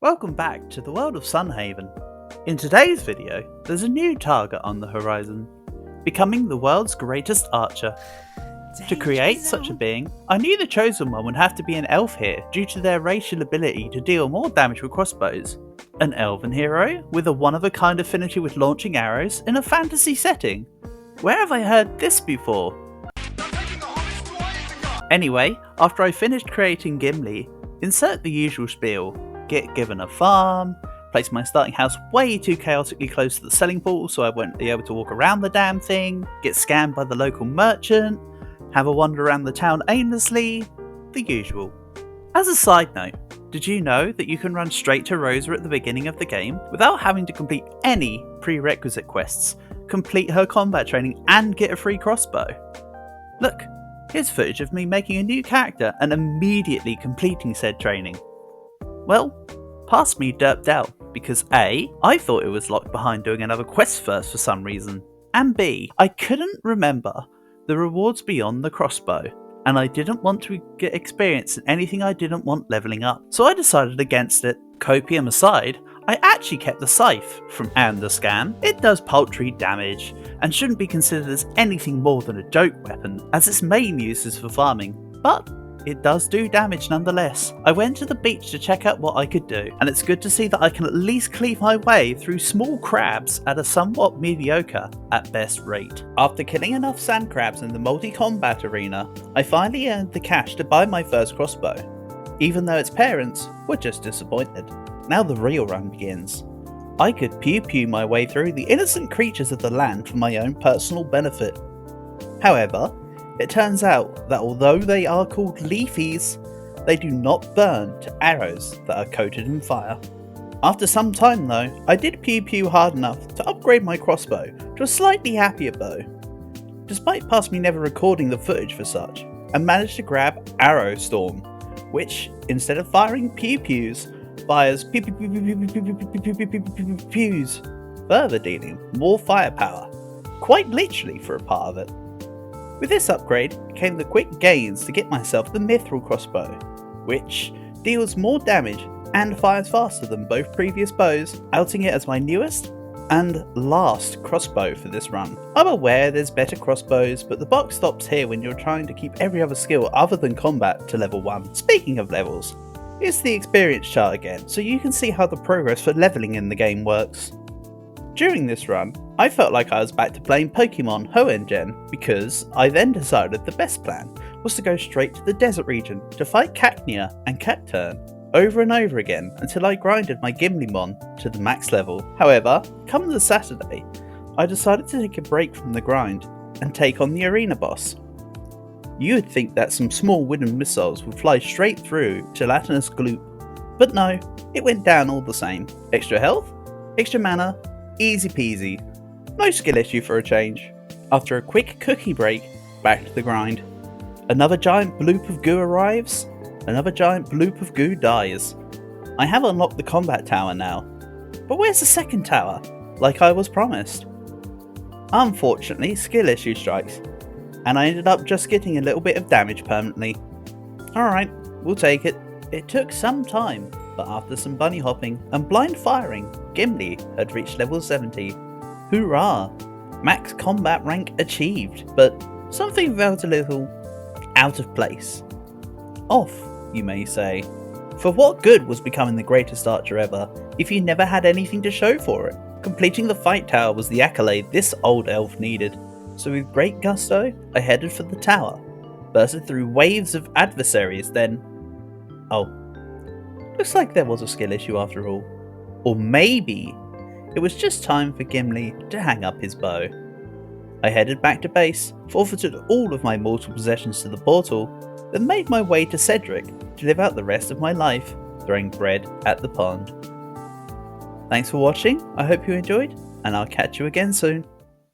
Welcome back to the world of Sunhaven. In today's video, there's a new target on the horizon, becoming the world's greatest archer. To create such a being, I knew the chosen one would have to be an elf here due to their racial ability to deal more damage with crossbows. An elven hero with a one-of-a-kind affinity with launching arrows in a fantasy setting. Where have I heard this before? Anyway, after I finished creating Gimli, insert the usual spiel. Get given a farm, place my starting house way too chaotically close to the selling pool so I won't be able to walk around the damn thing, get scammed by the local merchant, have a wander around the town aimlessly, the usual. As a side note, did you know that you can run straight to Rosa at the beginning of the game without having to complete any prerequisite quests, complete her combat training and get a free crossbow? Look, here's footage of me making a new character and immediately completing said training. Well, past me derped out because A, I thought it was locked behind doing another quest first for some reason, and B, I couldn't remember the rewards beyond the crossbow, and I didn't want to get experience in anything I didn't want levelling up, so I decided against it. Copium aside, I actually kept the scythe from and the scam. It does paltry damage, and shouldn't be considered as anything more than a joke weapon, as its main use is for farming, but it does do damage nonetheless. I went to the beach to check out what I could do, and it's good to see that I can at least cleave my way through small crabs at a somewhat mediocre, at best, rate. After killing enough sand crabs in the multi-combat arena, I finally earned the cash to buy my first crossbow, even though its parents were just disappointed. Now the real run begins. I could pew-pew my way through the innocent creatures of the land for my own personal benefit. However, it turns out that although they are called leafies, they do not burn to arrows that are coated in fire. After some time though, I did pew hard enough to upgrade my crossbow to a slightly happier bow, despite past me never recording the footage for such, and managed to grab Arrow Storm, which, instead of firing pews, fires pews, further dealing more firepower, quite literally for a part of it. With this upgrade came the quick gains to get myself the Mithril crossbow, which deals more damage and fires faster than both previous bows, outing it as my newest and last crossbow for this run. I'm aware there's better crossbows, but the buck stops here when you're trying to keep every other skill other than combat to level 1. Speaking of levels, here's the experience chart again, so you can see how the progress for leveling in the game works. During this run, I felt like I was back to playing Pokemon Hoenn, because I then decided the best plan was to go straight to the desert region to fight Cacnea and Cacturne over and over again until I grinded my Gimlimon to the max level. However, come the Saturday, I decided to take a break from the grind and take on the arena boss. You would think that some small wooden missiles would fly straight through Gelatinous Gloop, but no, it went down all the same. Extra health, extra mana, easy peasy. No skill issue for a change. After a quick cookie break, back to the grind. Another giant bloop of goo arrives, another giant bloop of goo dies. I have unlocked the combat tower now, but where's the second tower, like I was promised? Unfortunately, skill issue strikes, and I ended up just getting a little bit of damage permanently. Alright, we'll take it. It took some time, but after some bunny hopping and blind firing, Gimli had reached level 70. Hoorah! Max combat rank achieved, but something felt a little out of place. Off, you may say. For what good was becoming the greatest archer ever if you never had anything to show for it? Completing the fight tower was the accolade this old elf needed, so with great gusto, I headed for the tower, bursted through waves of adversaries, then... oh. Looks like there was a skill issue after all. Or maybe it was just time for Gimli to hang up his bow. I headed back to base, forfeited all of my mortal possessions to the portal, then made my way to Cedric to live out the rest of my life throwing bread at the pond. Thanks for watching, I hope you enjoyed, and I'll catch you again soon.